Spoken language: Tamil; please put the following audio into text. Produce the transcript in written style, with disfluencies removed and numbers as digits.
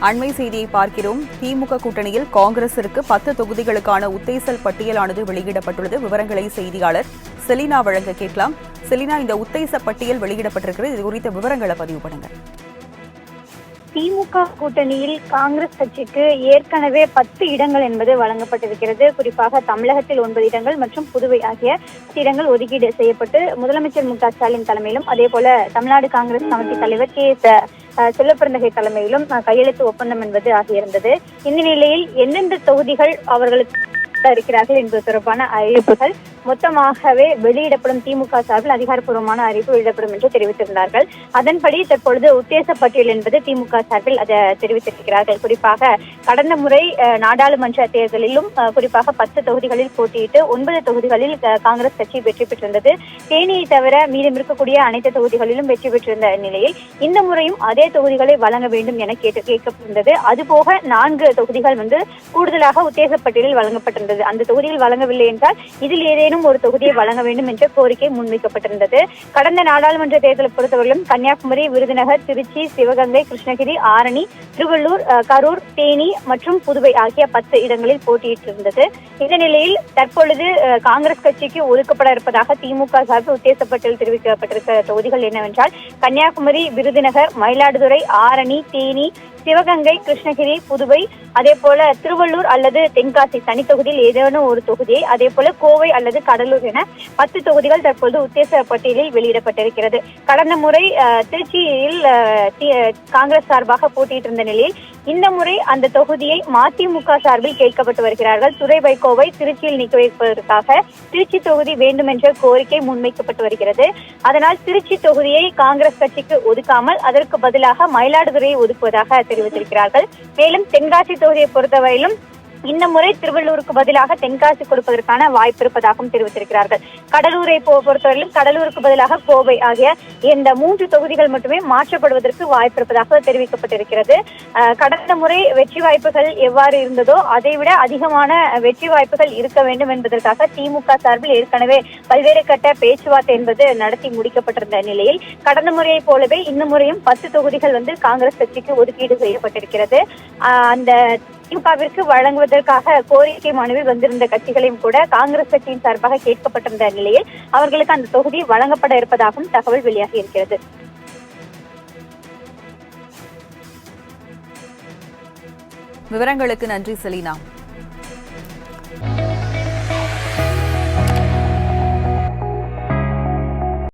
அண்மை செய்தியை பார்க்கிறோம். திமுக கூட்டணியில் காங்கிரசிற்கு 10 தொகுதிகளுக்கான உத்தேசல் பட்டியலானது வெளியிடப்பட்டுள்ளது. விவரங்களை செய்தியாளர் செலினா வழங்க கேட்கலாம். செலினா, இந்த உத்தேச பட்டியல் வெளியிடப்பட்டிருக்கிறது, இது குறித்த விவரங்களை பதிவு பண்ணுங்க. திமுக கூட்டணியில் காங்கிரஸ் கட்சிக்கு ஏற்கனவே 10 இடங்கள் என்பது வழங்கப்பட்டிருக்கிறது. குறிப்பாக தமிழகத்தில் 9 இடங்கள் மற்றும் புதுவை ஆகிய இடங்கள் ஒதுக்கீடு செய்யப்பட்டு முதலமைச்சர் மு க ஸ்டாலின் தலைமையிலும் அதே போல தமிழ்நாடு காங்கிரஸ் கமிட்டி தலைவர் கே செல்லப்பிறந்தகை தலைமையிலும் கையெழுத்து ஒப்பந்தம் என்பது ஆகியிருந்தது. இந்த நிலையில் எந்தெந்த தொகுதிகள் அவர்களுக்கு இருக்கிறார்கள் என்பது தொடர்பான அறிவிப்புகள் மொத்தமாகவே வெளியிடப்படும். திமுக சார்பில் அதிகாரப்பூர்வமான அறிவிப்பு வெளியிடப்படும் என்று தெரிவித்திருந்தார்கள். அதன்படி தற்பொழுது உத்தேச பட்டியல் என்பது திமுக சார்பில் அதை தெரிவித்திருக்கிறார்கள். குறிப்பாக கடந்த முறை நாடாளுமன்ற தேர்தலிலும் குறிப்பாக 10 தொகுதிகளில் போட்டியிட்டு 9 தொகுதிகளில் காங்கிரஸ் கட்சி வெற்றி பெற்றிருந்தது. தேனியை தவிர மீதம் இருக்கக்கூடிய அனைத்து தொகுதிகளிலும் வெற்றி பெற்றிருந்த நிலையில் இந்த முறையும் அதே தொகுதிகளை வழங்க வேண்டும் என கேட்கப்பட்டிருந்தது. அதுபோக 4 தொகுதிகள் கூடுதலாக உத்தேச பட்டியலில் வழங்கப்பட்டிருந்தது. அந்த தொகுதியில் வழங்கவில்லை என்றால் இதில் ஏதேனும் ஒரு தொகுதியை வழங்க வேண்டும் என்ற கோரிக்கை முன்வைக்கப்பட்டிருந்தது. கடந்த நாடாளுமன்ற தேர்தலை பொறுத்தவரையிலும் கன்னியாகுமரி, விருதுநகர், திருச்சி, சிவகங்கை, கிருஷ்ணகிரி, ஆரணி, திருவள்ளூர், கரூர், தேனி மற்றும் புதுவை ஆகிய 10 இடங்களில் போட்டியிட்டிருந்தது. இந்த நிலையில் தற்பொழுது காங்கிரஸ் கட்சிக்கு ஒதுக்கப்பட இருப்பதாக திமுக சார்பில் உத்தேசப்பட்டியல் தெரிவிக்கப்பட்டிருக்கிற தொகுதிகள் என்னவென்றால் கன்னியாகுமரி, விருதுநகர், மயிலாடுதுறை, ஆரணி, தேனி, சிவகங்கை, கிருஷ்ணகிரி, புதுவை, அதே போல திருவள்ளூர் அல்லது தென்காசி தனி தொகுதியில் ஏதேனும் ஒரு தொகுதியை, அதே போல கோவை அல்லது கடலூர் என 10 தொகுதிகள் தற்போது உத்தேச பட்டியலில் வெளியிடப்பட்டிருக்கிறது. கடந்த முறை திருச்சியில் காங்கிரஸ் சார்பாக போட்டியிட்டிருந்த நிலையில் இந்த முறை அந்த தொகுதியை மதிமுக சார்பில் கேட்கப்பட்டு வருகிறார்கள். துரை வைகோவை திருச்சியில் நீக்க வைப்பதற்காக திருச்சி தொகுதி வேண்டும் என்ற கோரிக்கை முன்வைக்கப்பட்டு வருகிறது. அதனால் திருச்சி தொகுதியை காங்கிரஸ் கட்சிக்கு ஒதுக்காமல் அதற்கு பதிலாக மயிலாடுதுறையை ஒதுக்குவதாக தெரிவித்திருக்கிறார்கள். மேலும் தென்காசி தொகுதியை பொறுத்தவரையிலும் இந்த முறை திருவள்ளூருக்கு பதிலாக தென்காசி கொடுப்பதற்கான வாய்ப்பு இருப்பதாகவும் தெரிவித்திருக்கிறார்கள். கடலூரை பொறுத்தவரையிலும் கடலூருக்கு பதிலாக கோவை ஆகிய இந்த 3 தொகுதிகள் மட்டுமே மாற்றப்படுவதற்கு வாய்ப்பு இருப்பதாக தெரிவிக்கப்பட்டிருக்கிறது. கடந்த முறை வெற்றி வாய்ப்புகள் எவ்வாறு இருந்ததோ அதைவிட அதிகமான வெற்றி வாய்ப்புகள் இருக்க வேண்டும் என்பதற்காக திமுக சார்பில் ஏற்கனவே பல்வேறு கட்ட பேச்சுவார்த்தை என்பது நடத்தி முடிக்கப்பட்டிருந்த நிலையில் கடந்த முறையை போலவே இந்த முறையும் 10 தொகுதிகள் காங்கிரஸ் கட்சிக்கு ஒதுக்கீடு செய்யப்பட்டிருக்கிறது. அந்த திமுகவிற்கு வழங்குவதற்காக கோரிக்கை மனுவில் வந்திருந்த கட்சிகளையும் கூட காங்கிரஸ் கட்சியின் சார்பாக கேட்கப்பட்டிருந்த நிலையில் அவர்களுக்கு அந்த தொகுதி வழங்கப்பட இருப்பதாகவும் தகவல் வெளியாகி இருக்கிறது. விவரங்களுக்கு நன்றி செலினா.